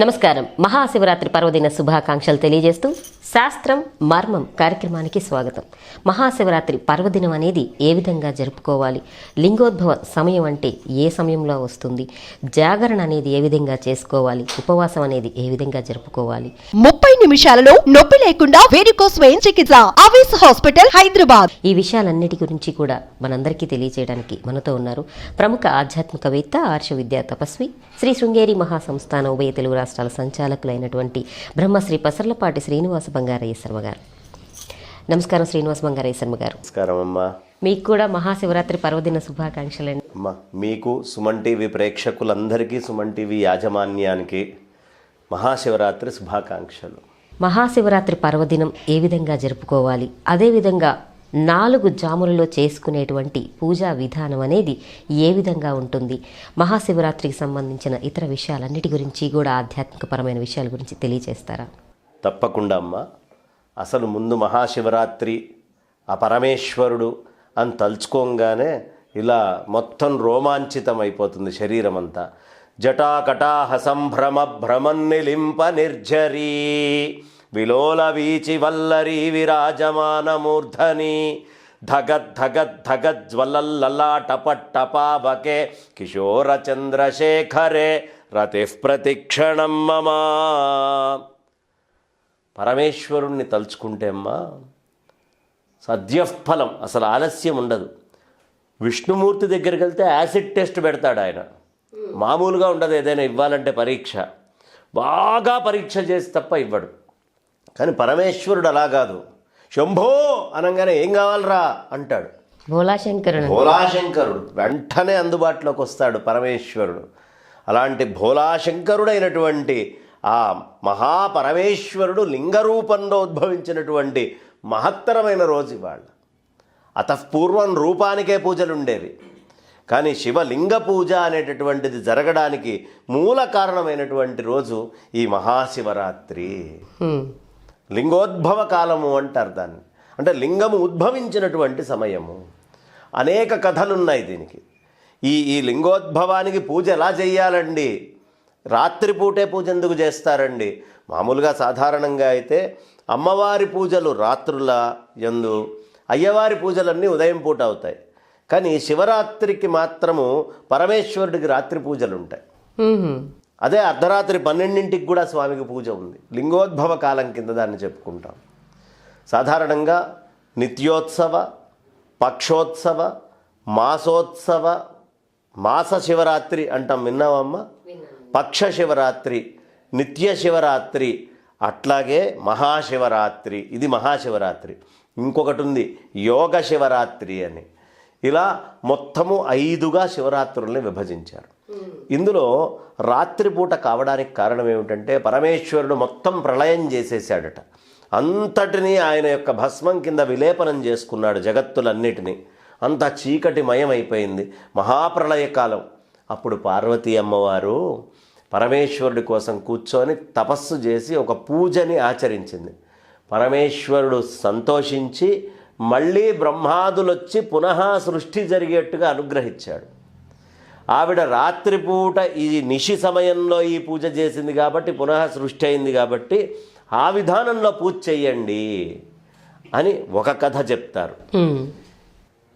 నమస్కారం. మహాశివరాత్రి పర్వదిన శుభాకాంక్షలు తెలియజేస్తూ శాస్త్రం మర్మం కార్యక్రమానికి స్వాగతం. మహాశివరాత్రి పర్వదినం అనేది ఏ విధంగా జరుపుకోవాలి, లింగోద్భవ సమయం అంటే ఏ సమయంలో వస్తుంది, జాగరణ అనేది ఏ విధంగా చేసుకోవాలి, ఉపవాసం అనేది ఏ విధంగా జరుపుకోవాలి, 30 నిమిషాలలో నొప్పి లేకుండా వేడికోస్ స్వయం చికిత్స ఆవేశ హాస్పిటల్ హైదరాబాద్. ఈ విషయాలన్నిటి గురించి కూడా మనందరికీ తెలియజేయడానికి మనతో ఉన్నారు ప్రముఖ ఆధ్యాత్మికవేత్త, ఆర్ష విద్యా తపస్వి, శ్రీ శృంగేరి మహాసంస్థాన ఉభయ తెలుగు రాష్ట్రాల సంచాలకులైనటువంటి బ్రహ్మశ్రీ పసర్లపాటి శ్రీనివాస బంగారయ్య శర్మ గారు. నమస్కారం శ్రీనివాస బంగారయ్య శర్మ గారు. నమస్కారం అమ్మా. మీకు కూడా మహాశివరాత్రి పర్వదిన శుభాకాంక్షలండి. అమ్మా, మీకు సుమన్ టీవీ ప్రేక్షకులందరికీ, సుమన్ టీవీ యాజమాన్యానికి మహాశివరాత్రి శుభాకాంక్షలు. మహాశివరాత్రి పర్వదినం ఏ విధంగా జరుపుకోవాలి, అదేవిధంగా 4 జాములలో చేసుకునేటువంటి పూజా విధానం అనేది ఏ విధంగా ఉంటుంది, మహాశివరాత్రికి సంబంధించిన ఇతర విషయాలన్నిటి గురించి కూడా ఆధ్యాత్మికపరమైన విషయాల గురించి తెలియజేస్తారా? తప్పకుండా అమ్మా. అసలు ముందు మహాశివరాత్రి ఆ పరమేశ్వరుడు అని తలుచుకోగానే ఇలా మొత్తం రోమాంచితం అయిపోతుంది శరీరం అంతా. జటాకటాహ సంభ్రమ భ్రమన్నిలింప నిర్జరీ విలోల వీచి వల్లరీ విరాజమానమూర్ధని ధగద్ధగద్ధగజ్వలల్లలాటపట్టపావకే కిశోర చంద్రశేఖరే రతిః ప్రతిక్షణం మమ. పరమేశ్వరుణ్ణి తలుచుకుంటే అమ్మా సద్యఫలం, అసలు ఆలస్యం ఉండదు. విష్ణుమూర్తి దగ్గరికి వెళ్తే యాసిడ్ టెస్ట్ పెడతాడు ఆయన. మామూలుగా ఉండదు, ఏదైనా ఇవ్వాలంటే పరీక్ష బాగా పరీక్ష చేసి తప్ప ఇవ్వడు. కానీ పరమేశ్వరుడు అలా కాదు. శంభో అనగానే ఏం కావాలరా అంటాడు. భోలాశంకరుడు వెంటనే అందుబాటులోకి వస్తాడు పరమేశ్వరుడు. అలాంటి భోలాశంకరుడైనటువంటి ఆ మహాపరమేశ్వరుడు లింగరూపంలో ఉద్భవించినటువంటి మహత్తరమైన రోజు ఇవాళ. అతఃపూర్వం రూపానికే పూజలు ఉండేవి, కానీ శివలింగ పూజ అనేటటువంటిది జరగడానికి మూల కారణమైనటువంటి రోజు ఈ మహాశివరాత్రి. లింగోద్భవ కాలము అంటారు దాన్ని. అంటే లింగము ఉద్భవించినటువంటి సమయము. అనేక కథలున్నాయి దీనికి. ఈ లింగోద్భవానికి పూజ ఎలా చేయాలండి? రాత్రిపూటే పూజ ఎందుకు చేస్తారండి? మామూలుగా సాధారణంగా అయితే అమ్మవారి పూజలు రాత్రుల యందు, అయ్యవారి పూజలన్నీ ఉదయం పూట అవుతాయి. కానీ శివరాత్రికి మాత్రము పరమేశ్వరుడికి రాత్రి పూజలు ఉంటాయి. అదే అర్ధరాత్రి 12ంటికి కూడా స్వామికి పూజ ఉంది. లింగోద్భవ కాలం కింద దాన్ని చెప్పుకుంటాం. సాధారణంగా నిత్యోత్సవ, పక్షోత్సవ, మాసోత్సవ, మాస శివరాత్రి అంటాం, విన్నావమ్మా? పక్ష శివరాత్రి, నిత్య శివరాత్రి, అట్లాగే మహాశివరాత్రి. ఇది మహాశివరాత్రి. ఇంకొకటి ఉంది యోగ శివరాత్రి అని. ఇలా మొత్తము 5గా శివరాత్రుల్ని విభజించారు. ఇందులో రాత్రిపూట కావడానికి కారణం ఏమిటంటే పరమేశ్వరుడు మొత్తం ప్రళయం చేసేసాడట. అంతటినీ ఆయన యొక్క భస్మం కింద విలేపనం చేసుకున్నాడు జగత్తులన్నిటినీ. అంత చీకటిమయం అయిపోయింది మహాప్రళయకాలం. అప్పుడు పార్వతీ అమ్మవారు పరమేశ్వరుడి కోసం కూర్చొని తపస్సు చేసి ఒక పూజని ఆచరించింది. పరమేశ్వరుడు సంతోషించి మళ్ళీ బ్రహ్మాదులొచ్చి పునః సృష్టి జరిగేట్టుగా అనుగ్రహించాడు. ఆవిడ రాత్రిపూట ఈ నిశి సమయంలో ఈ పూజ చేసింది కాబట్టి పునః సృష్టి అయింది కాబట్టి ఆ విధానంలో పూజ చెయ్యండి అని ఒక కథ చెప్తారు.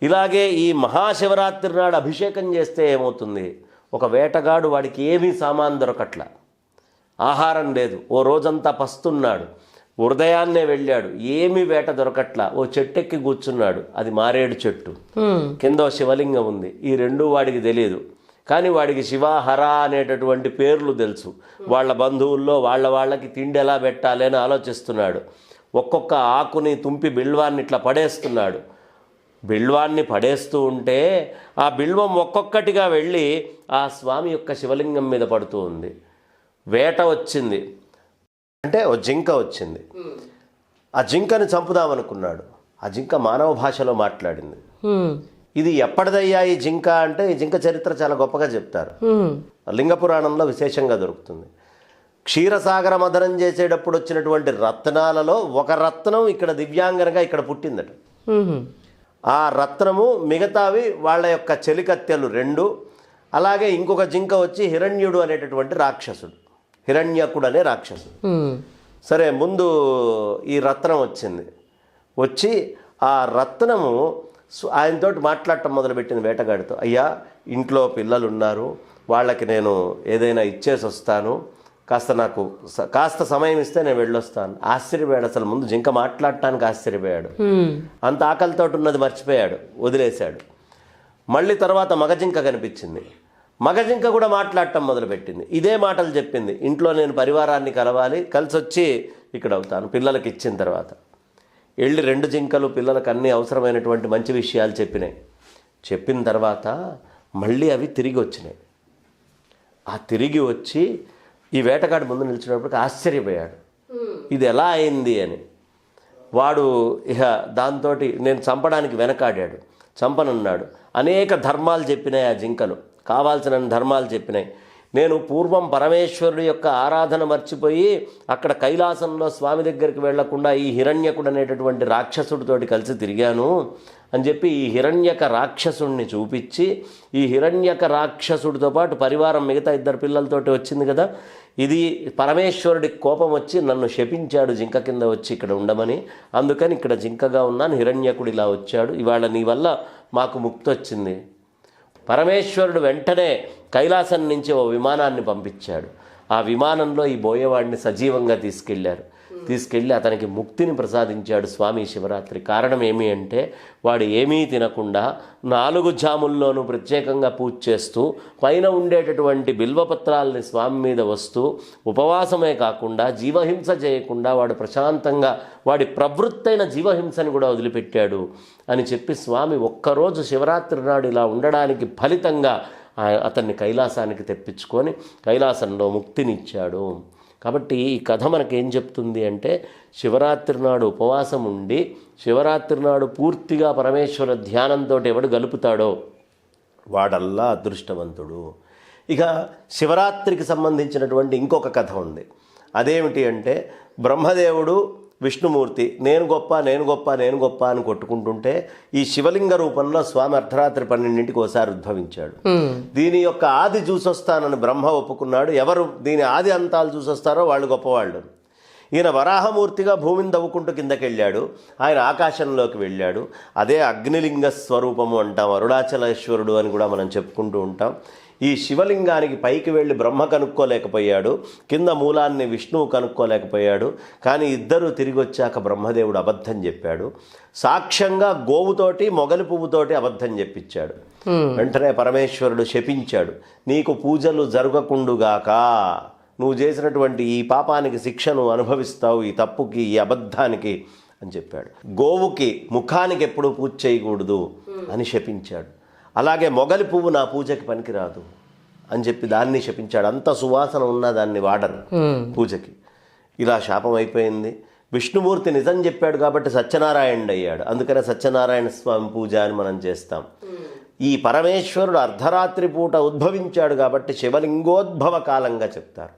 ఇలాగే ఈ మహాశివరాత్రి నాడు అభిషేకం చేస్తే ఏమవుతుంది? ఒక వేటగాడు, వాడికి ఏమీ సామాన్ దొరకట్ల, ఆహారం లేదు, ఓ రోజంతా పస్తున్నాడు. ఉదయాన్నే వెళ్ళాడు, ఏమీ వేట దొరకట్లా. ఓ చెట్టెక్కి కూర్చున్నాడు, అది మారేడు చెట్టు, కింద శివలింగం ఉంది. ఈ రెండూ వాడికి తెలియదు, కానీ వాడికి శివ, హర అనేటటువంటి పేర్లు తెలుసు. వాళ్ళ బంధువుల్లో వాళ్ళకి తిండి ఎలా పెట్టాలి అని ఆలోచిస్తున్నాడు. ఒక్కొక్క ఆకుని తుంపి బిల్వాన్ని ఇట్లా పడేస్తున్నాడు. బిల్వాన్ని పడేస్తూ ఉంటే ఆ బిల్వం ఒక్కొక్కటిగా వెళ్ళి ఆ స్వామి యొక్క శివలింగం మీద పడుతూ ఉంది. వేట వచ్చింది, అంటే ఓ జింక వచ్చింది. ఆ జింకని చంపుదామనుకున్నాడు. ఆ జింక మానవ భాషలో మాట్లాడింది. ఇది ఎప్పటిదయ్యా ఈ జింక అంటే, ఈ జింక చరిత్ర చాలా గొప్పగా చెప్తారు. లింగ పురాణంలో విశేషంగా దొరుకుతుంది. క్షీరసాగర మదనం చేసేటప్పుడు వచ్చినటువంటి రత్నాలలో ఒక రత్నం ఇక్కడ దివ్యాంగనగా ఇక్కడ పుట్టిందట. ఆ రత్నము మిగతావి వాళ్ళ యొక్క చెలికత్తెలు 2. అలాగే ఇంకొక జింక వచ్చి హిరణ్యుడు అనేటటువంటి రాక్షసుడు. హిరణ్యకుడు అనే రాక్షసుడు. సరే, ముందు ఈ రత్నం వచ్చింది. వచ్చి ఆ రత్నము ఆయనతోటి మాట్లాడటం మొదలుపెట్టింది వేటగాడితో. అయ్యా, ఇంట్లో పిల్లలు ఉన్నారు, వాళ్ళకి నేను ఏదైనా ఇచ్చేసి వస్తాను, నాకు కాస్త సమయం ఇస్తే నేను వెళ్ళొస్తాను. ఆశ్చర్యపోయాడు. అసలు ముందు జింక మాట్లాడటానికి ఆశ్చర్యపోయాడు. అంత ఆకలితో ఉన్నది మర్చిపోయాడు, వదిలేశాడు. మళ్ళీ తర్వాత మగజింక కనిపించింది. మగజింక కూడా మాట్లాడటం మొదలుపెట్టింది. ఇదే మాటలు చెప్పింది, ఇంట్లో నేను పరివారాన్ని కలవాలి, కలిసి వచ్చి ఇక్కడ అవుతాను పిల్లలకి ఇచ్చిన తర్వాత. వెళ్ళి 2 జింకలు పిల్లలకు అన్ని అవసరమైనటువంటి మంచి విషయాలు చెప్పినాయి. చెప్పిన తర్వాత మళ్ళీ అవి తిరిగి వచ్చినాయి. ఆ తిరిగి వచ్చి ఈ వేటగాడి ముందు నిలిచినప్పటికీ ఆశ్చర్యపోయాడు, ఇది ఎలా అయింది అని. వాడు ఇక దాంతో నేను చంపడానికి వెనకాడాడు, చంపనున్నాడు. అనేక ధర్మాలు చెప్పినాయి ఆ జింకలు, కావాల్సిన ధర్మాలు చెప్పినాయి. నేను పూర్వం పరమేశ్వరుడు యొక్క ఆరాధన మర్చిపోయి అక్కడ కైలాసంలో స్వామి దగ్గరికి వెళ్లకుండా ఈ హిరణ్యకుడు అనేటటువంటి రాక్షసుడితోటి కలిసి తిరిగాను అని చెప్పి ఈ హిరణ్యక రాక్షసుడిని చూపించి, ఈ హిరణ్యక రాక్షసుడితో పాటు పరివారం మిగతా 2 పిల్లలతోటి వచ్చింది కదా, ఇది పరమేశ్వరుడికి కోపం వచ్చి నన్ను శపించాడు జింక కింద వచ్చి ఇక్కడ ఉండమని, అందుకని ఇక్కడ జింకగా ఉన్నాను, హిరణ్యకుడు ఇలా వచ్చాడు, ఇవాళ నీ వల్ల మాకు ముక్తి వచ్చింది. పరమేశ్వరుడు వెంటనే కైలాసం నుంచి ఓ విమానాన్ని పంపించాడు. ఆ విమానంలో ఈ బోయేవాడిని సజీవంగా తీసుకెళ్ళి అతనికి ముక్తిని ప్రసాదించాడు స్వామి శివరాత్రి. కారణం ఏమి అంటే, వాడు ఏమీ తినకుండా 4 జాముల్లోనూ ప్రత్యేకంగా పూజ చేస్తూ పైన ఉండేటటువంటి బిల్వపత్రాలని స్వామి మీద వస్తూ ఉపవాసమే కాకుండా జీవహింస చేయకుండా వాడు ప్రశాంతంగా వాడి ప్రవృత్తైన జీవహింసని కూడా వదిలిపెట్టాడు అని చెప్పి స్వామి ఒక్కరోజు శివరాత్రి నాడు ఇలా ఉండడానికి ఫలితంగా అతన్ని కైలాసానికి తెప్పించుకొని కైలాసంలో ముక్తినిచ్చాడు. కాబట్టి ఈ కథ మనకేం చెప్తుంది అంటే, శివరాత్రి నాడు ఉపవాసం ఉండి శివరాత్రి నాడు పూర్తిగా పరమేశ్వర ధ్యానంతో ఎవడు గలుపుతాడో వాడల్లా అదృష్టవంతుడు. ఇక శివరాత్రికి సంబంధించినటువంటి ఇంకొక కథ ఉంది. అదేమిటి అంటే, బ్రహ్మదేవుడు విష్ణుమూర్తి నేను గొప్ప అని కొట్టుకుంటుంటే ఈ శివలింగ రూపంలో స్వామి అర్ధరాత్రి 12ంటికి ఒకసారి ఉద్భవించాడు. దీని యొక్క ఆది చూసొస్తానని బ్రహ్మ ఒప్పుకున్నాడు. ఎవరు దీని ఆది అంతాలు చూసొస్తారో వాళ్ళు గొప్పవాళ్ళు. ఈయన వరాహమూర్తిగా భూమిని దవ్వుకుంటూ కిందకి వెళ్ళాడు, ఆయన ఆకాశంలోకి వెళ్ళాడు. అదే అగ్నిలింగ స్వరూపము అంటాం, అరుణాచలేశ్వరుడు అని కూడా మనం చెప్పుకుంటూ ఉంటాం. ఈ శివలింగానికి పైకి వెళ్ళి బ్రహ్మ కనుక్కోలేకపోయాడు, కింద మూలాన్ని విష్ణువు కనుక్కోలేకపోయాడు. కానీ ఇద్దరు తిరిగి వచ్చాక బ్రహ్మదేవుడు అబద్ధం చెప్పాడు. సాక్ష్యంగా గోవుతోటి మొగలి పువ్వుతోటి అబద్ధం చెప్పించాడు. వెంటనే పరమేశ్వరుడు శపించాడు, నీకు పూజలు జరగకుండుగాక, నువ్వు చేసినటువంటి ఈ పాపానికి శిక్షను అనుభవిస్తావు, ఈ తప్పుకి ఈ అబద్ధానికి అని చెప్పాడు. గోవుకి ముఖానికి ఎప్పుడూ పూజ చేయకూడదు అని శపించాడు. అలాగే మొగలి పువ్వు నా పూజకి పనికిరాదు అని చెప్పి దాన్ని శపించాడు. అంత సువాసన ఉన్నా దాన్ని వాడరు పూజకి. ఇలా శాపం అయిపోయింది. విష్ణుమూర్తి నిజం చెప్పాడు కాబట్టి సత్యనారాయణుడు అయ్యాడు. అందుకనే సత్యనారాయణ స్వామి పూజ అని మనం చేస్తాం. ఈ పరమేశ్వరుడు అర్ధరాత్రి పూట ఉద్భవించాడు కాబట్టి శివలింగోద్భవ కాలంగా చెప్తారు.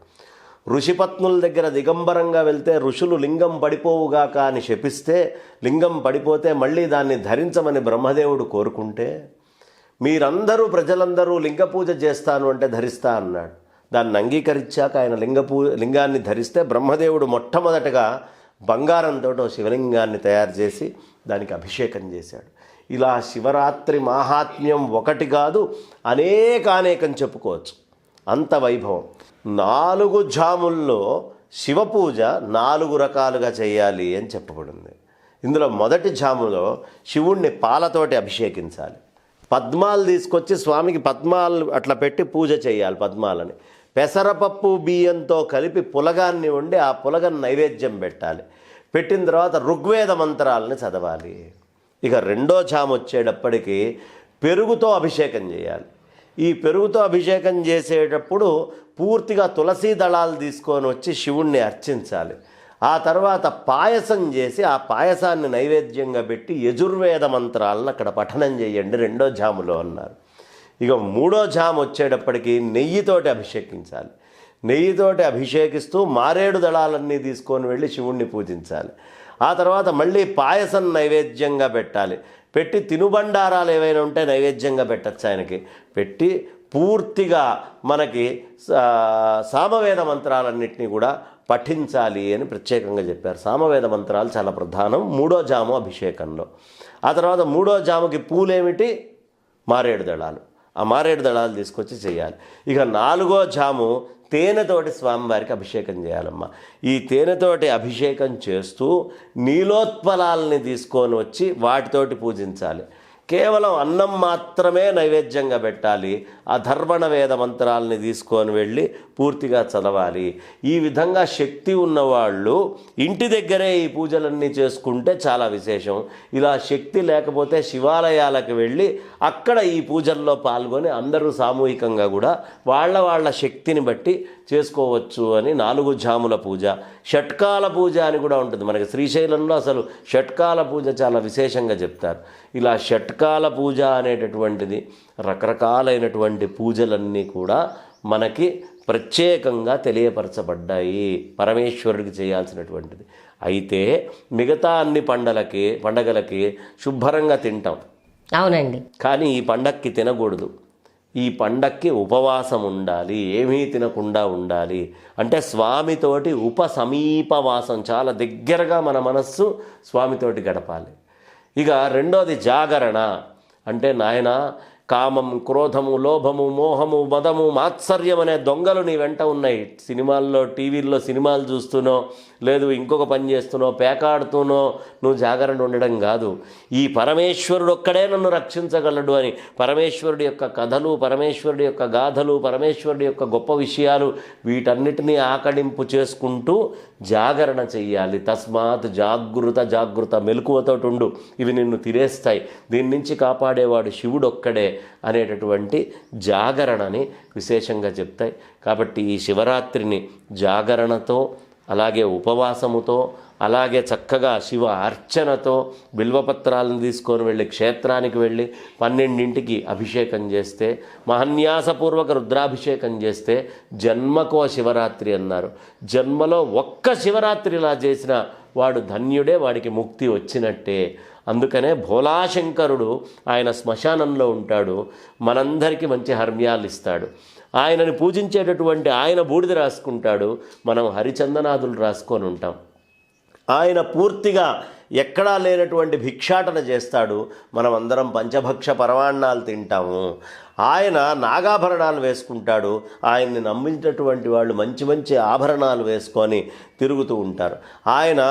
ఋషిపత్నుల దగ్గర దిగంబరంగా వెళ్తే ఋషులు లింగం పడిపోవుగాక అని శపిస్తే, లింగం పడిపోతే మళ్ళీ దాన్ని ధరించమని బ్రహ్మదేవుడు కోరుకుంటే, మీరందరూ ప్రజలందరూ లింగ పూజ చేస్తాను అంటే ధరిస్తా అన్నాడు. దాన్ని అంగీకరించాక ఆయన లింగాన్ని ధరిస్తే బ్రహ్మదేవుడు మొట్టమొదటగా బంగారంతో శివలింగాన్ని తయారు చేసి దానికి అభిషేకం చేశాడు. ఇలా శివరాత్రి మాహాత్మ్యం ఒకటి కాదు, అనేకం చెప్పుకోవచ్చు. అంత వైభవం. 4 జాముల్లో శివపూజ 4 రకాలుగా చేయాలి అని చెప్పబడింది. ఇందులో మొదటి జాములో శివుణ్ణి పాలతోటి అభిషేకించాలి. పద్మాలు తీసుకొచ్చి స్వామికి పద్మాలు అట్లా పెట్టి పూజ చేయాలి. పద్మాలని పెసరపప్పు బియ్యంతో కలిపి పులగాన్ని వండి ఆ పులగన్ నైవేద్యం పెట్టాలి. పెట్టిన తర్వాత ఋగ్వేద మంత్రాలని చదవాలి. ఇక రెండో జాము వచ్చేటప్పటికి పెరుగుతో అభిషేకం చేయాలి. ఈ పెరుగుతో అభిషేకం చేసేటప్పుడు పూర్తిగా తులసీ దళాలు తీసుకొని వచ్చి శివుణ్ణి అర్చించాలి. ఆ తర్వాత పాయసం చేసి ఆ పాయసాన్ని నైవేద్యంగా పెట్టి యజుర్వేద మంత్రాలను అక్కడ పఠనం చేయండి రెండో జాములో అన్నారు. ఇక మూడో జాము వచ్చేటప్పటికి నెయ్యితోటి అభిషేకించాలి. నెయ్యితోటి అభిషేకిస్తూ మారేడు దళాలన్నీ తీసుకొని వెళ్ళి శివుణ్ణి పూజించాలి. ఆ తర్వాత మళ్ళీ పాయసం నైవేద్యంగా పెట్టాలి. పెట్టి తినుబండారాలు ఏవైనా ఉంటే నైవేద్యంగా పెట్టచ్చు ఆయనకి. పెట్టి పూర్తిగా మనకి సామవేద మంత్రాలన్నింటినీ కూడా పఠించాలి అని ప్రత్యేకంగా చెప్పారు. సామవేద మంత్రాలు చాలా ప్రధానం 3వ జాము అభిషేకంలో. ఆ తర్వాత 3వ జాముకి పూలేమిటి? మారేడు దళాలు. ఆ మారేడు దళాలు తీసుకొచ్చి చేయాలి. ఇక 4వ జాము తేనెతోటి స్వామివారికి అభిషేకం చేయాలమ్మా. ఈ తేనెతోటి అభిషేకం చేస్తూ నీలోత్పలాలని తీసుకొని వచ్చి వాటితోటి పూజించాలి. కేవలం అన్నం మాత్రమే నైవేద్యంగా పెట్టాలి. అధర్వణ వేద మంత్రాలని తీసుకొని వెళ్ళి పూర్తిగా చదవాలి. ఈ విధంగా శక్తి ఉన్నవాళ్ళు ఇంటి దగ్గరే ఈ పూజలన్నీ చేసుకుంటే చాలా విశేషం. ఇలా శక్తి లేకపోతే శివాలయాలకు వెళ్ళి అక్కడ ఈ పూజల్లో పాల్గొని అందరూ సామూహికంగా కూడా వాళ్ళ శక్తిని బట్టి చేసుకోవచ్చు అని 4 జాముల పూజ. షట్కాల పూజ అని కూడా ఉంటుంది. మనకి శ్రీశైలంలో అసలు షట్కాల పూజ చాలా విశేషంగా చెప్తారు. ఇలా షట్కాల పూజ అనేటటువంటిది రకరకాలైనటువంటి పూజలన్నీ కూడా మనకి ప్రత్యేకంగా తెలియపరచబడ్డాయి, పరమేశ్వరుడికి చేయాల్సినటువంటిది. అయితే మిగతా అన్ని పండగలకి శుభ్రంగా తింటాం. అవునండి. కానీ ఈ పండక్కి తినకూడదు. ఈ పండక్కి ఉపవాసం ఉండాలి, ఏమీ తినకుండా ఉండాలి. అంటే స్వామితోటి సమీపవాసం, చాలా దగ్గరగా మన మనస్సు స్వామితోటి గడపాలి. ఇక రెండోది జాగరణ. అంటే నాయన కామం, క్రోధము, లోభము, మోహము, మదము, మాత్సర్యం అనే దొంగలు నీ వెంట ఉన్నాయి. సినిమాల్లో, టీవీల్లో సినిమాలు చూస్తూనో, లేదు ఇంకొక పని చేస్తూనో, పేకాడుతూనో నువ్వు జాగరణ ఉండడం కాదు. ఈ పరమేశ్వరుడు ఒక్కడే నన్ను రక్షించగలడు అని పరమేశ్వరుడి యొక్క కథలు, పరమేశ్వరుడి యొక్క గాథలు, పరమేశ్వరుడి యొక్క గొప్ప విషయాలు వీటన్నిటినీ ఆకడింపు చేసుకుంటూ జాగరణ చెయ్యాలి. తస్మాత్ జాగృత మెలకువతోటి ఉండు, ఇవి నిన్ను తిరేస్తాయి, దీని నుంచి కాపాడేవాడు శివుడు ఒక్కడే అనేటటువంటి జాగరణని విశేషంగా చెప్తాయి. కాబట్టి ఈ శివరాత్రిని జాగరణతో, అలాగే ఉపవాసముతో, అలాగే చక్కగా శివ అర్చనతో, బిల్వపత్రాలను తీసుకొని వెళ్ళి క్షేత్రానికి వెళ్ళి 12ంటికి అభిషేకం చేస్తే, మహన్యాసపూర్వక రుద్రాభిషేకం చేస్తే జన్మకో శివరాత్రి అన్నారు. జన్మలో ఒక్క శివరాత్రి ఇలా చేసిన వాడు ధన్యుడే, వాడికి ముక్తి వచ్చినట్టే. అందుకనే భోలాశంకరుడు ఆయన శ్మశానంలో ఉంటాడు, మనందరికీ మంచి హర్మ్యాలు ఇస్తాడు. ఆయనని పూజించేటటువంటి ఆయన బూడిద రాసుకుంటాడు, మనం హరిచందనాదులు రాసుకొని ఉంటాం. ఆయన పూర్తిగా ఎక్కడా లేనటువంటి భిక్షాటన చేస్తాడు, మనం అందరం పంచభక్ష పరమాన్నాలు తింటాము. ఆయన నాగాభరణాలు వేసుకుంటాడు, ఆయన్ని నమ్మినటువంటి వాళ్ళు మంచి మంచి ఆభరణాలు వేసుకొని తిరుగుతూ ఉంటారు. ఆయన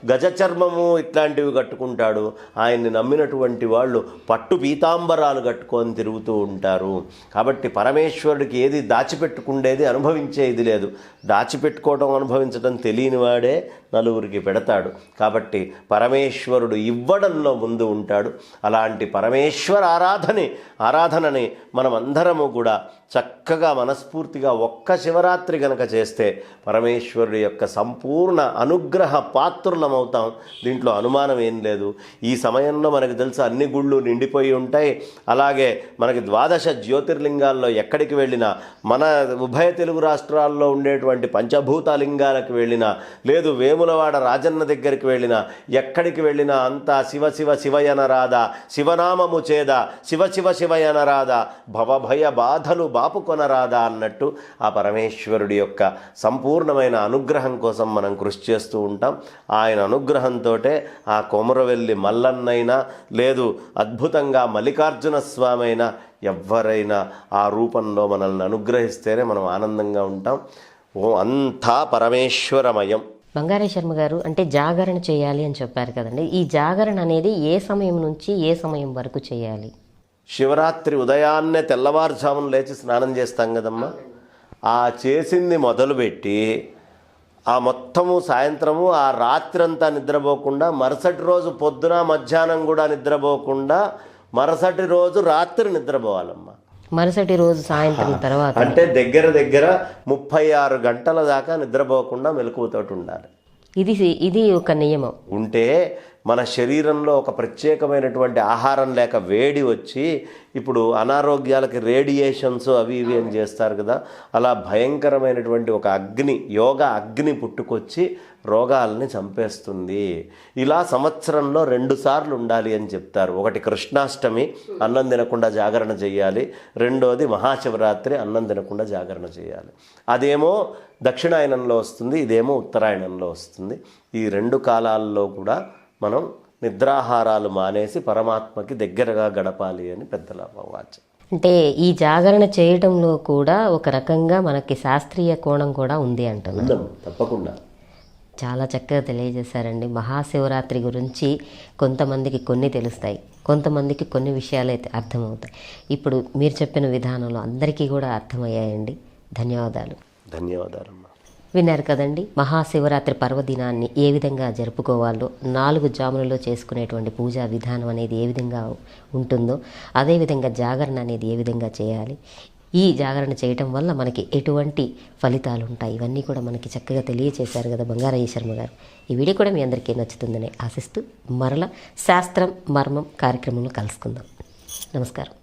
గజ చర్మము ఇట్లాంటివి కట్టుకుంటాడు, ఆయన్ని నమ్మినటువంటి వాళ్ళు పట్టు పీతాంబరాలు కట్టుకొని తిరుగుతూ ఉంటారు. కాబట్టి పరమేశ్వరుడికి ఏది దాచిపెట్టుకుండేది అనుభవించేది లేదు. దాచిపెట్టుకోవడం, అనుభవించడం తెలియని వాడే నలుగురికి పెడతాడు. కాబట్టి పరమేశ్వరుడు ఇవ్వడంలో ముందు ఉంటాడు. అలాంటి పరమేశ్వర ఆరాధనని మనం అందరము కూడా చక్కగా మనస్ఫూర్తిగా ఒక్క శివరాత్రి గనక చేస్తే పరమేశ్వరుడి యొక్క సంపూర్ణ అనుగ్రహ పాత్రులమవుతాం. దీంట్లో అనుమానం ఏం లేదు. ఈ సమయంలో మనకు తెలుసు అన్ని గుళ్ళు నిండిపోయి ఉంటాయి. అలాగే మనకి 12 జ్యోతిర్లింగాల్లో ఎక్కడికి వెళ్ళినా, మన ఉభయ తెలుగు రాష్ట్రాల్లో ఉండేటువంటి పంచభూతలింగాలకు వెళ్ళినా, లేదు వేములవాడ రాజన్న దగ్గరికి వెళ్ళినా, ఎక్కడికి వెళ్ళినా అంతా శివ శివ శివయనరాదా, శివనామము చేద, శివ శివ శివయనరాదా, భవభయ బాధలు బాపుకొనరాదా అన్నట్టు ఆ పరమేశ్వరుడి యొక్క సంపూర్ణమైన అనుగ్రహం కోసం మనం కృషి చేస్తూ ఉంటాం. ఆయన అనుగ్రహంతో ఆ కొమరవెల్లి మల్లన్నైనా, లేదు అద్భుతంగా మల్లికార్జున స్వామి అయినా, ఎవరైనా ఆ రూపంలో మనల్ని అనుగ్రహిస్తేనే మనం ఆనందంగా ఉంటాం. అంతా పరమేశ్వరమయం. బంగారే శర్మ గారు, అంటే జాగరణ చేయాలి అని చెప్పారు కదండి, ఈ జాగరణ అనేది ఏ సమయం నుంచి ఏ సమయం వరకు చేయాలి? శివరాత్రి ఉదయాన్నే తెల్లవారుజామున లేచి స్నానం చేస్తాం కదమ్మా, ఆ చేసింది మొదలుపెట్టి ఆ మొత్తము సాయంత్రము ఆ రాత్రంతా నిద్రపోకుండా, మరుసటి రోజు పొద్దున మధ్యాహ్నం కూడా నిద్రపోకుండా, మరుసటి రోజు రాత్రి నిద్రపోవాలమ్మా. మరుసటి రోజు సాయంత్రం తర్వాత అంటే దగ్గర 36 గంటల దాకా నిద్రపోకుండా మెలకువతోటి ఉండాలి. ఇది ఒక నియమం. ఉంటే మన శరీరంలో ఒక ప్రత్యేకమైనటువంటి ఆహారం లేక వేడి వచ్చి ఇప్పుడు అనారోగ్యాలకి రేడియేషన్స్ అవి ఇవి అని చేస్తారు కదా, అలా భయంకరమైనటువంటి ఒక అగ్ని, యోగా అగ్ని పుట్టుకొచ్చి రోగాలని చంపేస్తుంది. ఇలా సంవత్సరంలో 2 సార్లు ఉండాలి అని చెప్తారు. ఒకటి కృష్ణాష్టమి, అన్నం తినకుండా జాగరణ చేయాలి. రెండోది మహాశివరాత్రి, అన్నం తినకుండా జాగరణ చేయాలి. అదేమో దక్షిణాయనంలో వస్తుంది, ఇదేమో ఉత్తరాయణంలో వస్తుంది. ఈ 2 కాలాల్లో కూడా మనం నిద్రాహారాలు మానేసి పరమాత్మకి దగ్గరగా గడపాలి అని పెద్దల వాక్యం. అంటే ఈ జాగరణ చేయడంలో కూడా ఒక రకంగా మనకి శాస్త్రీయ కోణం కూడా ఉంది అంటున్నారు. తప్పకుండా చాలా చక్కగా తెలియజేశారండి. మహాశివరాత్రి గురించి కొంతమందికి కొన్ని తెలుస్తాయి, కొంతమందికి కొన్ని విషయాలు అయితే అర్థమవుతాయి. ఇప్పుడు మీరు చెప్పిన విధానంలో అందరికీ కూడా అర్థమయ్యాయండి. ధన్యవాదాలు. ధన్యవాదాలమ్మా. విన్నారు కదండి, మహాశివరాత్రి పర్వదినాన్ని ఏ విధంగా జరుపుకోవాలో, 4 జాములలో చేసుకునేటువంటి పూజా విధానం అనేది ఏ విధంగా ఉంటుందో, అదేవిధంగా జాగరణ అనేది ఏ విధంగా చేయాలి, ఈ జాగరణ చేయటం వల్ల మనకి ఎటువంటి ఫలితాలు ఉంటాయి, ఇవన్నీ కూడా మనకి చక్కగా తెలియచేశారు కదా బంగారయ్య శర్మ గారు. ఈ వీడియో కూడా మీ అందరికీ నచ్చుతుందని ఆశిస్తూ మరలా శాస్త్రం మర్మం కార్యక్రమంలో కలుసుకుందాం. నమస్కారం.